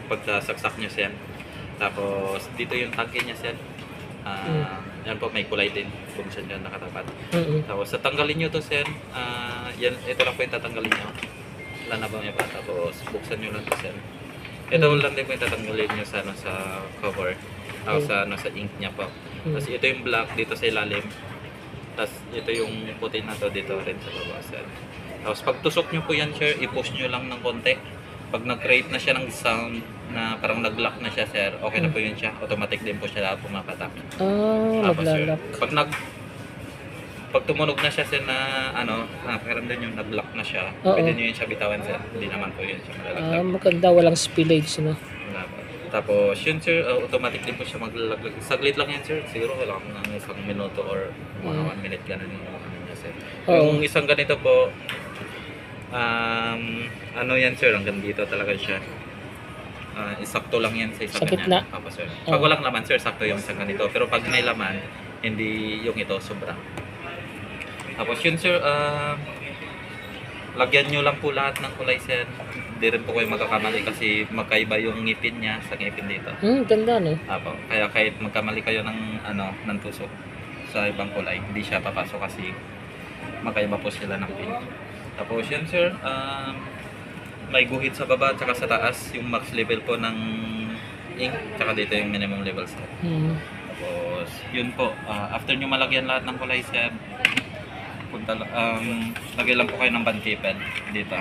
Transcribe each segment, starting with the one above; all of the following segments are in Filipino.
pagkasaksak nyo sir. Tapos dito yung tangke niya sir. Yan po, may kulay din kung saan yan nakatapat. Tapos tatanggalin nyo to sir. Yan, ito lang po yung tatanggalin nyo. Wala na ba may pa. Tapos buksan nyo lang to sir. Ito lang din po yung tatanggalin nyo sa, sa cover. Tapos sa ink niya po. Tapos ito yung black dito sa ilalim. Tapos ito yung puti na to dito rin sa baba sir. Tapos pag tusok nyo po yan sir, i-push nyo lang ng konti. Pag nag-create na siya ng sound na parang nag-lock na siya sir, okay na po yun siya. Automatic din po siya pumapatak. Naglalak. Pag tumunog na siya sir na pakiramdam yung nag-lock na siya, pwede nyo yun siya bitawan sir. Hindi naman po yun siya malalaglag. Maganda, walang spillage, no? Tapos yun sir, automatic din po siya maglalaglag. Saglit lang yan sir, siguro wala akong ng isang minuto or mga 1 minute ganun yung niya sir. Yung isang ganito po, yan sir, hanggang dito talaga siya. Sakto lang yan sa isang ganyan. Sir. Pag walang laman sir, sakto yung isang ganito. Pero pag may laman, hindi yung ito sobra. Tapos yun sir, lagyan nyo lang po lahat ng kulay sir. Hindi rin po kayo magkakamali kasi magkaiba yung ngipin niya sa ngipin dito. Ganda no? Kaya kahit magkamali kayo ng tusok sa ibang kulay, hindi siya papasok kasi magkaiba po sila ng pin. Tapos yun sir, may guhit sa baba at saka sa taas yung max level po ng ink, tsaka dito yung minimum level sir. Tapos yun po, after nyo malagyan lahat ng kulay sir, lagay lang po kayo ng band paper dito.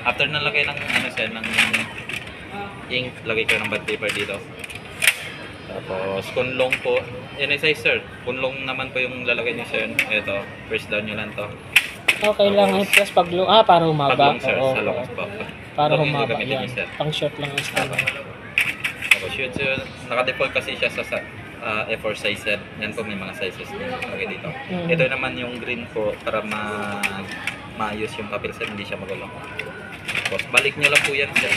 After na lagay ng ng ink, lagay kayo ng band paper dito. Tapos kunlong po, yan ay size sir. Kunlong naman po yung lalagay nyo sir. Ito, press down nyo lang to. Okay lang i-press para humaba. Pag long sir, sa long po. Para humaba yan. Pang short lang ang style. Tapos yun sir, naka-default kasi siya sa A4 size sir. Yan po may mga sizes din lagay dito. Ito naman yung green po para maayos yung papel sir, hindi siya magulo. Tapos balik nyo lang po yan sir.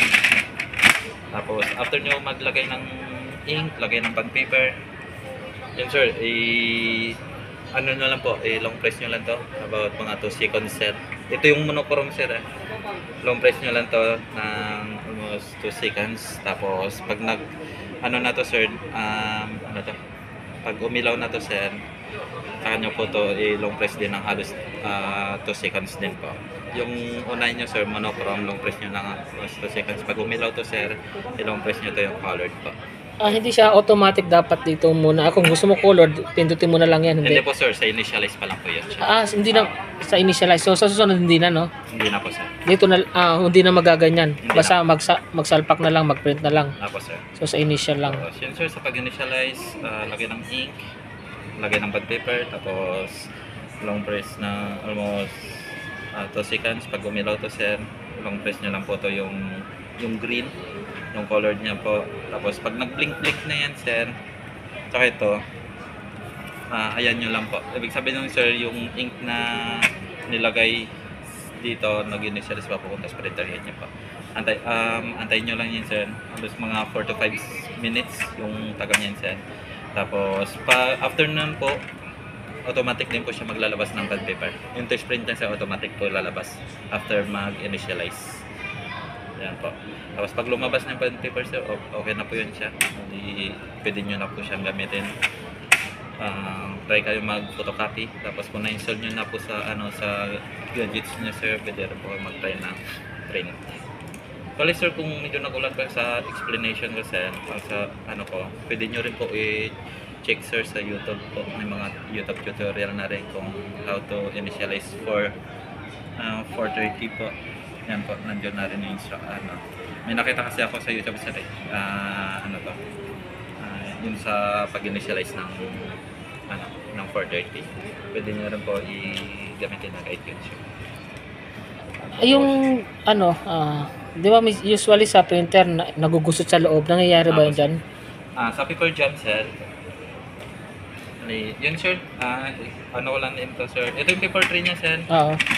Tapos after nyo maglagay ng ink, lagay ng band paper. Yun sir, nyo lang po, long press nyo lang to, about mga 2 seconds sir. Ito yung monochrome sir long press nyo lang to ng almost 2 seconds. Tapos pag na to sir, pag umilaw na to sir, saka nyo po to long press din ng halos 2 seconds din po. Yung unay nyo sir, monochrome, long press nyo ng 2 seconds. Pag umilaw to sir, long press nyo to yung colored po. Hindi siya automatic, dapat dito muna. Kung gusto mo colored, pindutin mo na lang yan. Hindi po sir, sa initialize pa lang po yan siya. Hindi na sa initialize. So sa susunod hindi na no? Hindi na po sir. Dito na hindi na magaganyan. Basta magsalpak na lang, magprint na lang. Po sir. So sa initial lang. Tapos yun sir, sa pag-initialize, lagay ng ink, lagay ng band paper, tapos long press na almost 2 seconds. Pag umilaw to sir, long press nyo lang po to yung green, yung color niya po. Tapos pag nag-blink-blink na yan sir, tsaka ito, ayan nyo lang po. Ibig sabihin nung sir, yung ink na nilagay dito, nag-initialize pa po, tapos printer yan nyo po. Antayin nyo lang yan sir, halos mga 4 to 5 minutes yung taga niyan sir. Tapos after nun po, automatic din po siya maglalabas ng band paper. Yung touch print niya sir, automatic po lalabas after mag-initialize. Yan po. Tapos pag lumabas ng band paper sir, okay na po yun siya. Hindi, pwede nyo na po siyang gamitin. Try kayo mag-photocopy. Tapos kung na-install nyo na po sa sa gadgets nyo sir, pwede rin po mag-try na print. Kali sir, kung medyo nagulat ka sa explanation ko sir, sa pwede nyo rin po i-check sir sa YouTube po. May mga YouTube tutorial na rin kung how to initialize for 430 po. Yan po, nandiyon na rin yung may nakita kasi ako sa YouTube sir yun sa pag-initialize ng 430. Pwede nyo rin po i-gamitin na kahit yun sir. Yung di ba usually sa printer nagugusot sa loob, nangyayari ba yun dyan? Sa paper jam sir, yun sir, ko lang din to sir. Ito yung paper tray niya sir.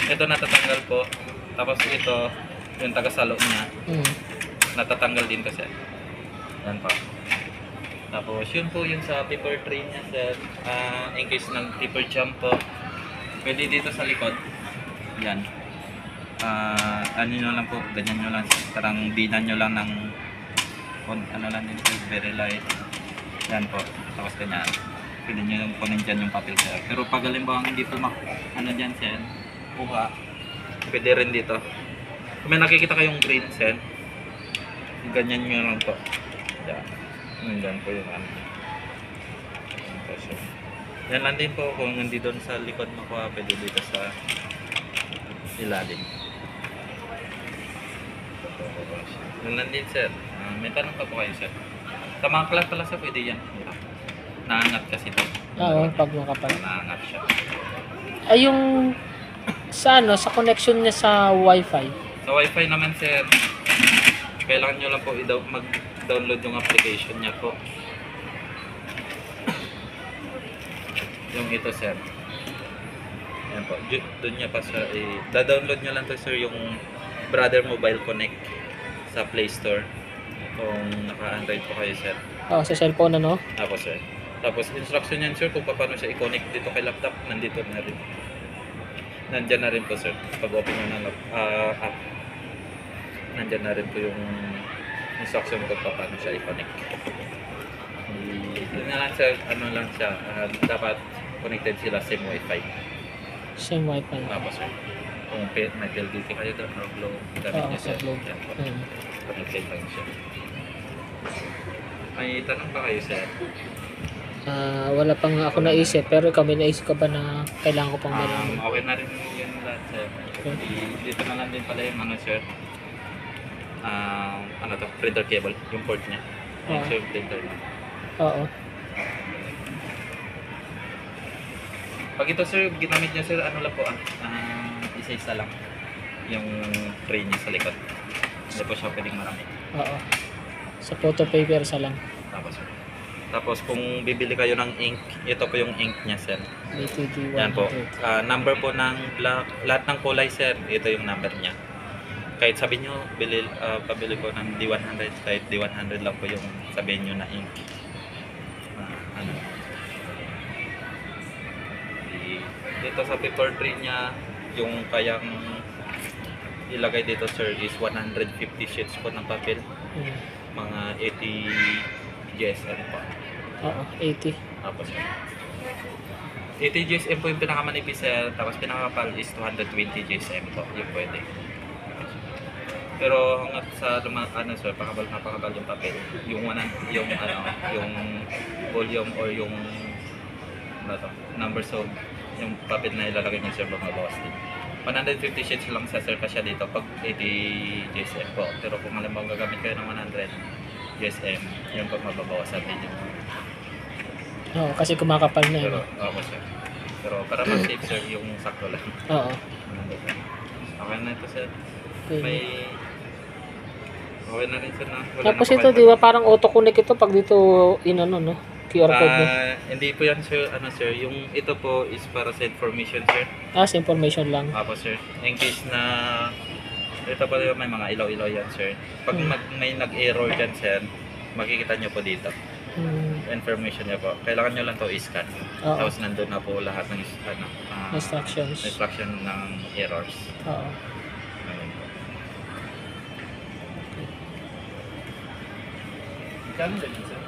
Ito natatanggal po. Tapos ito, yung tagasalo niya, natatanggal din to sir. Yan po. Tapos yun po yung sa paper tray niya sir. In case ng paper jam po, pwede dito sa likod. Yan. Nyo lang po, ganyan nyo lang. Parang dinan nyo lang ng ano lang din sir, very light. Yan po, tapos ganyan. Pwede nyo yung kunin dyan yung papel sir. Pero pag halimbawa hindi po ano dyan sir, kuha, pwede rin dito. Kung may nakikita kayong green sir, ganyan nyo lang po. Yan. Nandyan po yung ano. Yan po, sir. Yan lang din po kung hindi doon sa likod makuha, pwede dito sa ilalim. Yan lang din sir. May tanong pa po kayo sir. Sa mga class pala sir, pwede yan. Naangat kasi ito. Oo, pag makapal. Naangat siya. Ay, yung sa ano, sa connection niya sa Wi-Fi. Sa Wi-Fi naman sir, kailangan nyo lang po mag-download yung application niya po. Yung ito sir. Yan po. Doon niya pa siya da-download nyo lang to sir yung Brother Mobile Connect sa Play Store. Kung naka-Android po kayo sir. Oh, sa cellphone ano? Tapos sir. Tapos instruction yan sir kung paano siya i-connect dito kay laptop. Nandito na rin. Nandyan na rin po sir. Pag open nyo ng app. Nandyan na rin po yung instruction kung paano siya i-connect. Yun na lang sir. Ano lang siya. Dapat connected sila same Wi-Fi. Same Wi-Fi. Tapos sir. Kung may PLDT kayo doon or Glow. Gamit nyo sir. Glow. Yan po. Connected lang siya. May tanong ba kayo sir? Wala pang ako naisip, pero ikaw may naisip ka ba na kailangan ko pang malaman? Okay na rin yun lahat sir. Dito na lang din pala yung ano sir. Ano to? Printer cable. Yung port niya. Yung sir printer niya. Oo. Pag ito sir, ginamit niya sir, ano lang po isa-isa lang. Yung tray niya sa likod. Hindi po siya pwedeng marami. Oo. Sa photo paper sa lang. Tapos sir. Tapos kung bibili kayo ng ink, ito po yung ink niya sir. BTD 100. Yan po. Number po ng black, lahat ng kulay sir, ito yung number niya. Kahit sabihin nyo, pabili po ng D100, kahit D100 lang po yung sabihin nyo na ink. Ano. Dito sa paper tray niya, yung kayang ilagay dito sir is 150 sheets po ng papel. Mga 80 GSM po. Oo, 80. Tapos 80 GSM po yung pinakamanipis sir, tapos pinakapal is 220 GSM po, yung pwede. Pero hanggat sa ano sir, napakabal yung papel, yung volume or yung numbers of yung papel na ilalagay niyo sir, bumabawas din. 150 sheets lang sa sir kasi dito pag 80 GSM po. Pero kung halimbawa gagamit kayo ng 100 GSM, yun po mababawasan din yung. Oo, kasi kumakapal na Pero, yun. ako sir. Pero para mag-save sir, yung sakto lang. Oo. Okay na ito sir. Okay. May okay na rin sir na. Tapos ito, di ba parang auto-connect ito pag dito inano, no? QR code mo. Hindi po yan sir, ano sir, yung ito po is para sa information sir. Sa information lang. Apo sir, in case na ito po may mga ilaw-ilaw yan sir. Pag may nag-error dyan sir, makikita nyo po dito. Information niya po. Kailangan nyo lang to i-scan. Oo. Tapos nandun na po lahat ng Instructions. instruction ng errors. Oo. Ayun po. Kano din sir?